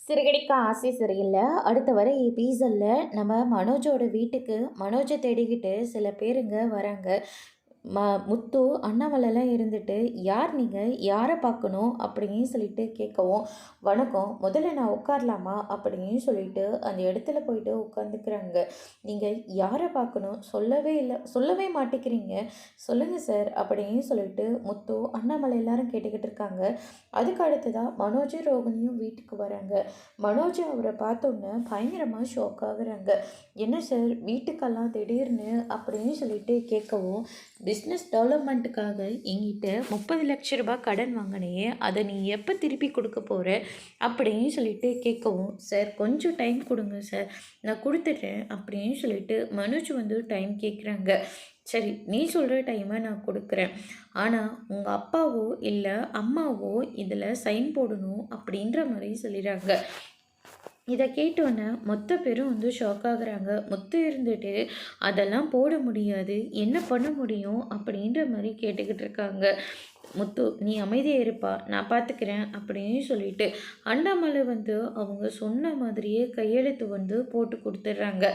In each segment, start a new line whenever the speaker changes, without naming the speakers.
சிறுகடிக்க ஆசை சரியில்லை. அடுத்த வர எபிசோடில் நம்ம மனோஜோட வீட்டுக்கு மனோஜை தேடிக்கிட்டு சில பேருங்க வராங்க. முத்து அண்ணாமலைலாம் இருந்துட்டு, யார் நீங்கள், யாரை பார்க்கணும் அப்படின்னு சொல்லிட்டு கேட்கவும், வணக்கம், முதல்ல நான் உட்காரலாமா அப்படின்னு சொல்லிட்டு அந்த இடத்துல போயிட்டு உட்காந்துக்கிறாங்க. நீங்கள் யாரை பார்க்கணும் சொல்லவே மாட்டேங்கிறீங்க, சொல்லுங்கள் சார் அப்படின்னு சொல்லிட்டு முத்து அண்ணாமலை எல்லாரும் கேட்டுக்கிட்டு இருக்காங்க. அதுக்கு அடுத்ததாக மனோஜும் ரோகிணியும் வீட்டுக்கு வராங்க. மனோஜ் அவரை பார்த்தோன்னே பயங்கரமாக ஷாக் ஆகுறாங்க. என்ன சார் வீட்டுக்கெல்லாம் திடீர்னு அப்படின்னு சொல்லிட்டு கேட்கவும், பிஸ்னஸ் டெவலப்மெண்ட்டுக்காக எங்கிட்ட 30 லட்ச ரூபாய் கடன் வாங்கினையே, அதை நீ எப்போ திருப்பி கொடுக்க போகிற அப்படின்னு சொல்லிட்டு கேட்கவும், சார் கொஞ்சம் டைம் கொடுங்க சார், நான் கொடுத்துட்றேன் அப்படின்னு சொல்லிட்டு மனோஜ் டைம் கேட்குறாங்க. சரி, நீ சொல்கிற டைமை நான் கொடுக்குறேன், ஆனால் உங்கள் அப்பாவோ இல்லை அம்மாவோ இதில் சைன் போடணும் அப்படின்ற மாதிரி சொல்லிடுறாங்க. இதை கேட்டோன்னே மொத்த பேரும் ஷாக் ஆகுறாங்க. முத்து இருந்துட்டு அதெல்லாம் போட முடியாது, என்ன பண்ண முடியும் அப்படின்ற மாதிரி கேட்டுக்கிட்டு இருக்காங்க. முத்து, நீ அமைதியாக இருப்பா, நான் பார்த்துக்கிறேன் அப்படின்னு சொல்லிட்டு அண்ணாமலை அவங்க சொன்ன மாதிரியே கையெழுத்து போட்டு கொடுத்துட்றாங்க.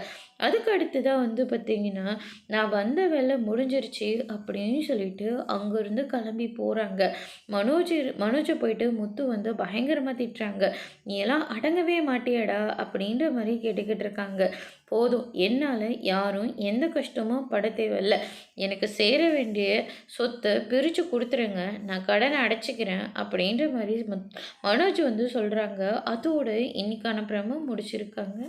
அதுக்கு அடுத்து தான் பார்த்திங்கன்னா, நான் வந்த வேலை முடிஞ்சிருச்சு அப்படின்னு சொல்லிட்டு அங்கேருந்து கிளம்பி போகிறாங்க. மனோஜை போயிட்டு முத்து பயங்கரமாக திட்டுறாங்க. நீ எல்லாம் அடங்கவே மாட்டியடா அப்படின்ற மாதிரி கேட்டுக்கிட்டு இருக்காங்க. போதும், என்னால் யாரும் எந்த கஷ்டமும் பட தேவையில்லை, எனக்கு சேர வேண்டிய சொத்தை பிரித்து கொடுத்துருங்க, நான் கடனை அடைச்சிக்கிறேன் அப்படின்ற மாதிரி மனோஜ் சொல்கிறாங்க. அதோடு இன்னைக்கான பிரம முடிச்சிருக்காங்க.